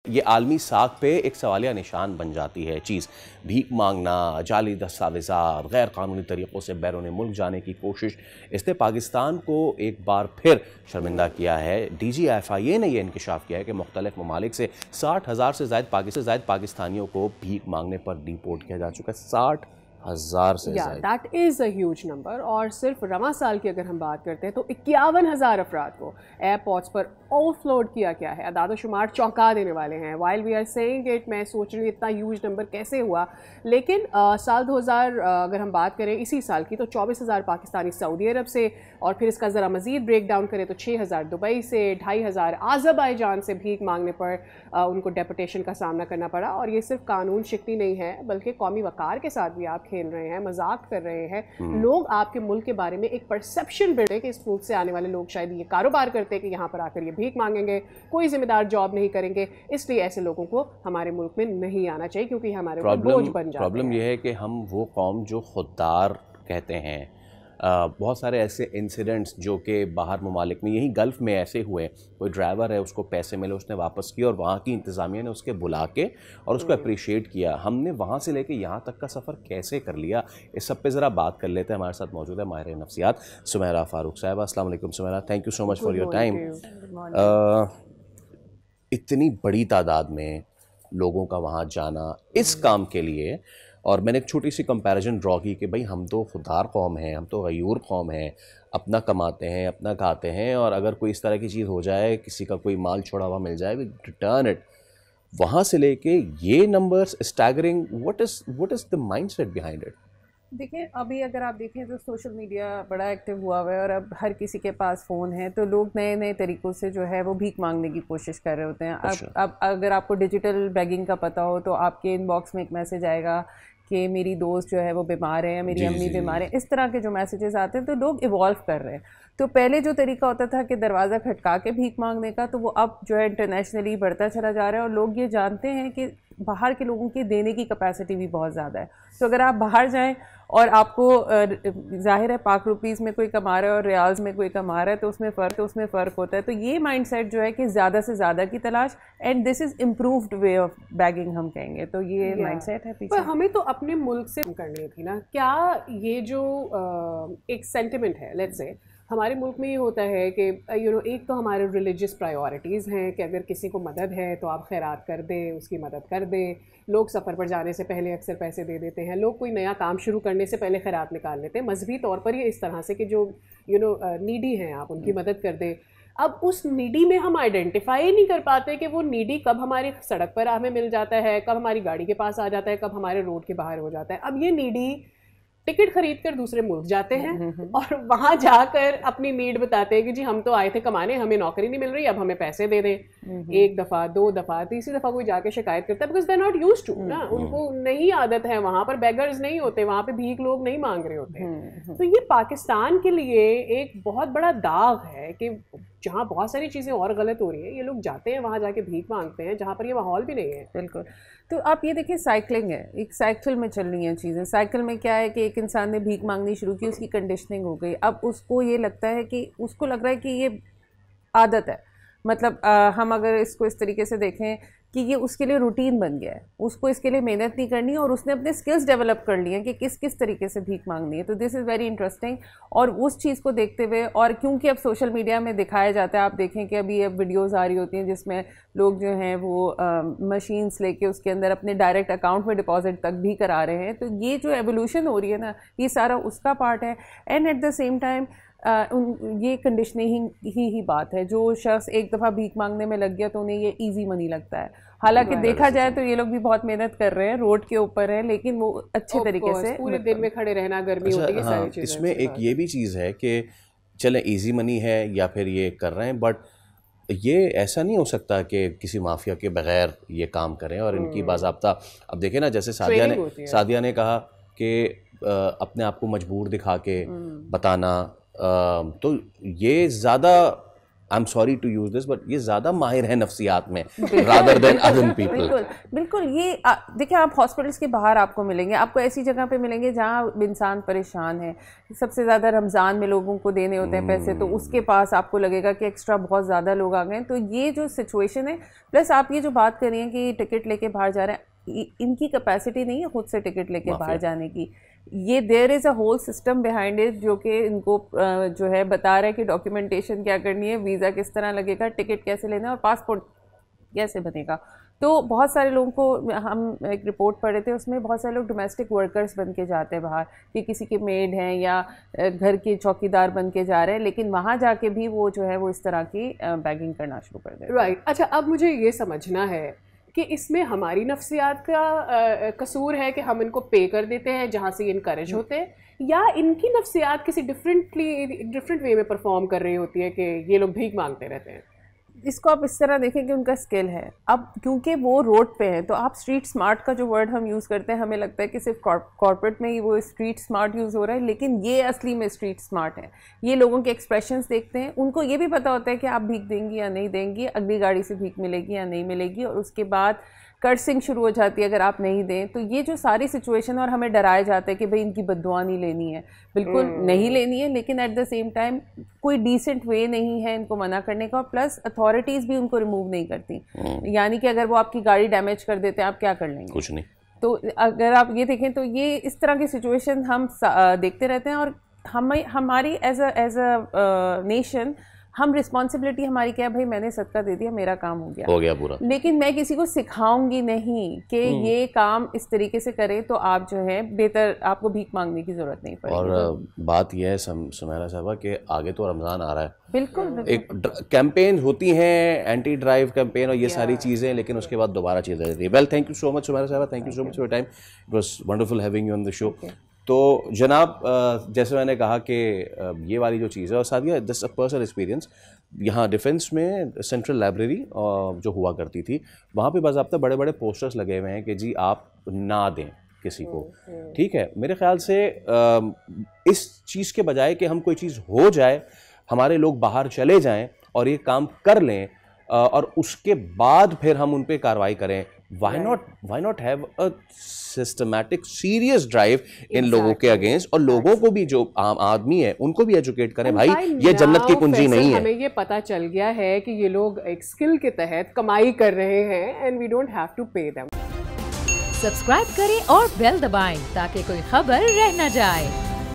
ये आलमी साख पे एक सवालिया निशान बन जाती है चीज़। भीख मांगना, जाली दस्तावेज़ात, गैर कानूनी तरीक़ों से बैरून मुल्क जाने की कोशिश, इसने पाकिस्तान को एक बार फिर शर्मिंदा किया है। DGFIA ने यह इंकशाफ किया है कि मुख्तलिफ ममालिक से 60,000 से ज़ायद पाकिस्तानियों को भीख मांगने पर डिपोर्ट किया जा चुका है। 60,000 से ज़ायद, that is a huge number. और सिर्फ रवां साल की अगर हम बात करते हैं तो 51,000 अफराद को एयरपोर्ट्स पर ओवरफ्लोड किया गया है। अदाद शुमार चौंका देने वाले हैं। While we are saying it, मैं सोच रही हूँ इतना ह्यूज नंबर कैसे हुआ, लेकिन साल 2000 अगर हम बात करें इसी साल की तो 24,000 पाकिस्तानी सऊदी अरब से, और फिर इसका ज़रा मज़ीद ब्रेक डाउन करें तो 6,000 दुबई से, 2,500 आज़रबाईजान से भीख मांगने पर उनको डेपुटेशन का सामना करना पड़ा। और ये सिर्फ कानून शिकनी नहीं है बल्कि कौमी वक़ार के साथ भी आप खेल रहे हैं, मजाक कर रहे हैं। लोग आपके मुल्क के बारे में एक परसेप्शन बिल्ड है कि इस मुल्क से आने वाले लोग शायद ये कारोबार करते हैं कि यहाँ पर आकर ये भीख मांगेंगे, कोई जिम्मेदार जॉब नहीं करेंगे, इसलिए ऐसे लोगों को हमारे मुल्क में नहीं आना चाहिए क्योंकि हमारे ऊपर बोझ बन जाते हैं। प्रॉब्लम यह है कि हम वो कौम जो खुददार कहते हैं, बहुत सारे ऐसे इंसिडेंट्स जो कि बाहर ममालिक में, यही गल्फ़ में ऐसे हुए, कोई ड्राइवर है उसको पैसे मिले, उसने वापस किए और वहाँ की इंतज़ामिया ने उसके बुला के और उसको अप्रिशिएट किया। हमने वहाँ से लेके यहाँ तक का सफ़र कैसे कर लिया, इस सब पे ज़रा बात कर लेते हैं। हमारे साथ मौजूद है माहिर नफ्सियात सुमेरा फ़ारूक साहिबा। अस्सलाम वालेकुम Sumera, thank you so much for your time. इतनी बड़ी तादाद में लोगों का वहाँ जाना इस काम के लिए, और मैंने एक छोटी सी कंपैरिजन ड्रॉ की कि भाई हम तो खुददार कौम हैं, हम तो गयूर कौम हैं, अपना कमाते हैं, अपना खाते हैं, और अगर कोई इस तरह की चीज़ हो जाए, किसी का कोई माल छोड़ा हुआ मिल जाए, वी रिटर्न इट। वहाँ से लेके ये numbers staggering, what is the mindset behind it? देखिए, अभी अगर आप देखें तो सोशल मीडिया बड़ा एक्टिव हुआ हुआ है और अब हर किसी के पास फ़ोन है, तो लोग नए नए तरीक़ों से जो है वो भीख मांगने की कोशिश कर रहे होते हैं। अब अगर आपको डिजिटल बेगिंग का पता हो तो आपके इनबॉक्स में एक मैसेज आएगा कि मेरी दोस्त जो है वो बीमार है या मेरी अम्मी बीमार है। इस तरह के जो मैसेजेस आते हैं तो लोग इवॉल्व कर रहे हैं। तो पहले जो तरीका होता था कि दरवाज़ा खटका के भीख मांगने का, तो वो अब जो है इंटरनेशनली बढ़ता चला जा रहा है और लोग ये जानते हैं कि बाहर के लोगों की देने की कैपेसिटी भी बहुत ज़्यादा है। तो अगर आप बाहर जाएं और आपको ज़ाहिर है पाक रुपीज़ में कोई कमा रहा है और रियाल्स में कोई कमा रहा है, तो उसमें फ़र्क होता है। तो ये माइंडसेट जो है कि ज़्यादा से ज़्यादा की तलाश, and this is improved way of bagging हम कहेंगे, तो ये माइंडसेट है पीछे। पर हमें तो अपने मुल्क से करनी थी ना। क्या ये जो एक सेंटिमेंट है, लेट्स से हमारे मुल्क में ये होता है कि एक तो हमारे रिलीजियस प्रायोरिटीज़ हैं कि अगर किसी को मदद है तो आप खैरात कर दें, उसकी मदद कर दें। लोग सफ़र पर जाने से पहले अक्सर पैसे दे देते हैं, लोग कोई नया काम शुरू करने से पहले खैरात निकाल लेते हैं। मजहबी तौर पर ये इस तरह से कि जो नीडी हैं आप उनकी मदद कर दें। अब उस नीडी में हम आइडेंटिफाई नहीं कर पाते कि वो नीडी कब हमारी सड़क पर हमें मिल जाता है, कब हमारी गाड़ी के पास आ जाता है, कब हमारे रोड के बाहर हो जाता है। अब ये नीडी टिकट खरीद कर दूसरे मुल्क जाते हैं और वहां जाकर अपनी नीड बताते हैं कि जी हम तो आए थे कमाने, हमें नौकरी नहीं मिल रही, अब हमें पैसे दे दें। एक दफ़ा, दो दफ़ा, तीसरी दफ़ा कोई जाके शिकायत करता है, because they are not used to ना, उनको नहीं आदत है। वहां पर बेगर्स नहीं होते, वहां पे भीख लोग नहीं मांग रहे होते। तो ये पाकिस्तान के लिए एक बहुत बड़ा दाग है कि जहाँ बहुत सारी चीज़ें और गलत हो रही हैं, ये लोग जाते हैं वहाँ जाके भीख मांगते हैं जहाँ पर ये माहौल भी नहीं है। बिल्कुल। तो आप ये देखिए, साइकिलिंग है, एक साइकिल में चल रही हैं चीज़ें। साइकिल में क्या है कि एक इंसान ने भीख मांगनी शुरू की, उसकी कंडीशनिंग हो गई। अब उसको ये लगता है कि उसको लग रहा है कि ये आदत है। मतलब हम अगर इसको इस तरीके से देखें कि ये उसके लिए रूटीन बन गया है, उसको इसके लिए मेहनत नहीं करनी है और उसने अपने स्किल्स डेवलप कर लिए हैं कि किस किस तरीके से भीख मांगनी है। तो दिस इज़ वेरी इंटरेस्टिंग। और उस चीज़ को देखते हुए, और क्योंकि अब सोशल मीडिया में दिखाया जाता है, आप देखें कि अभी अब वीडियोज़ आ रही होती हैं जिसमें लोग जो हैं वो मशीन्स लेके उसके अंदर अपने डायरेक्ट अकाउंट में डिपॉजिट तक भी करा रहे हैं। तो ये जो एवोल्यूशन हो रही है ना, ये सारा उसका पार्ट है। And at the same time ये कंडीशनिंग ही बात है। जो शख्स एक दफ़ा भीख मांगने में लग गया तो उन्हें ये इजी मनी लगता है। हालांकि देखा जाए तो ये लोग भी बहुत मेहनत कर रहे हैं, रोड के ऊपर है, लेकिन वो अच्छे तरीके से पूरे दिन में खड़े रहना, गर्मी होती है, सारी चीज़ें। इसमें एक ये भी चीज़ है कि चले इजी मनी है या फिर ये कर रहे हैं, बट ये ऐसा नहीं हो सकता कि किसी माफिया के बगैर ये काम करें और इनकी बाज़ाब्ता। अब देखें ना, जैसे सादिया ने कहा कि अपने आप को मजबूर दिखा के बताना, तो ये ज़्यादा I am sorry to use this but ये ज़्यादा माहिर है नफ्सियात में रादर देन अदर पीपल। बिल्कुल बिल्कुल। ये देखिए, आप हॉस्पिटल्स के बाहर आपको मिलेंगे, आपको ऐसी जगह पे मिलेंगे जहाँ इंसान परेशान है, सबसे ज़्यादा रमज़ान में लोगों को देने होते हैं पैसे, तो उसके पास आपको लगेगा कि एक्स्ट्रा बहुत ज़्यादा लोग आ गए। तो ये जो सिचुएशन है, प्लस आप ये जो बात कर रही हैं कि टिकट लेके बाहर जा रहे हैं, इनकी कैपेसिटी नहीं है खुद से टिकट लेके बाहर जाने की। ये there is a whole system behind it जो कि इनको जो है बता रहा है कि डॉक्यूमेंटेशन क्या करनी है, वीज़ा किस तरह लगेगा, टिकट कैसे लेना है और पासपोर्ट कैसे बनेगा। तो बहुत सारे लोगों को, हम एक रिपोर्ट पढ़ रहे थे, उसमें बहुत सारे लोग डोमेस्टिक वर्कर्स बन के जाते हैं बाहर, कि किसी के मेड हैं या घर के चौकीदार बन के जा रहे हैं, लेकिन वहाँ जाके भी वो जो है वो इस तरह की बैगिंग करना शुरू कर देते हैं। राइट। अच्छा, अब मुझे ये समझना है कि इसमें हमारी नफ्सियात का कसूर है कि हम इनको पे कर देते हैं जहाँ से ये इनकरेज होते हैं, या इनकी नफ्सियात किसी डिफरेंट वे में परफॉर्म कर रही होती है कि ये लोग भीख मांगते रहते हैं। इसको आप इस तरह देखें कि उनका स्किल है। अब क्योंकि वो रोड पे हैं, तो आप स्ट्रीट स्मार्ट का जो वर्ड हम यूज़ करते हैं, हमें लगता है कि सिर्फ कॉर्पोरेट में ही वो स्ट्रीट स्मार्ट यूज़ हो रहा है, लेकिन ये असली में स्ट्रीट स्मार्ट है। ये लोगों के एक्सप्रेशंस देखते हैं, उनको ये भी पता होता है कि आप भीख देंगी या नहीं देंगी, अगली गाड़ी से भीख मिलेगी या नहीं मिलेगी, और उसके बाद कर्सिंग शुरू हो जाती है अगर आप नहीं दें। तो ये जो सारी सिचुएशन, और हमें डराया जाता है कि भाई इनकी बद्दुआ नहीं लेनी है, बिल्कुल नहीं लेनी है, लेकिन एट द सेम टाइम कोई डिसेंट वे नहीं है इनको मना करने का, और प्लस अथॉरिटीज़ भी उनको रिमूव नहीं करती। यानी कि अगर वो आपकी गाड़ी डैमेज कर देते हैं, आप क्या कर लेंगे? कुछ नहीं। तो अगर आप ये देखें तो ये इस तरह की सिचुएशन हम देखते रहते हैं, और हमारी एज अ नेशन हम रिस्पॉन्सिबिलिटी हमारी क्या है, भाई मैंने सदका दे दिया, मेरा काम हो गया पूरा, लेकिन मैं किसी को सिखाऊंगी नहीं कि ये काम इस तरीके से करें, तो आप जो है बेहतर, आपको भीख मांगने की जरूरत नहीं पड़ेगी। और बात यह है सुमैरा साहबा कि आगे तो रमज़ान आ रहा है, बिल्कुल एक कैंपेन होती हैं, एंटी ड्राइव कैंपेन और ये सारी चीज़ें, लेकिन उसके बाद दोबारा चीज़ें रहती है। Well, thank you so much Sumaira साहबा, thank you so much for your time, it was wonderful having you on the show. तो जनाब, जैसे मैंने कहा कि ये वाली जो चीज़ है, और साथ ही दिस अ पर्सनल एक्सपीरियंस, यहाँ डिफेंस में सेंट्रल लाइब्रेरी जो हुआ करती थी, वहाँ पे बाज़ाब्ता बड़े बड़े पोस्टर्स लगे हुए हैं कि जी आप ना दें किसी को, ठीक है। मेरे ख्याल से इस चीज़ के बजाय कि हम कोई चीज़ हो जाए, हमारे लोग बाहर चले जाएं और ये काम कर लें, और उसके बाद फिर हम उन पर कार्रवाई करें। Why not have a systematic serious drive इन लोगों के अगेंस्ट, और लोगों को भी, जो आम आदमी है उनको भी एजुकेट करें, भाई ये जन्नत की कुंजी नहीं है। हमें ये पता चल गया है कि ये लोग एक स्किल के तहत कमाई कर रहे हैं, and we don't have to pay them. Subscribe करें और बेल दबाएं ताकि कोई खबर रह न जाए।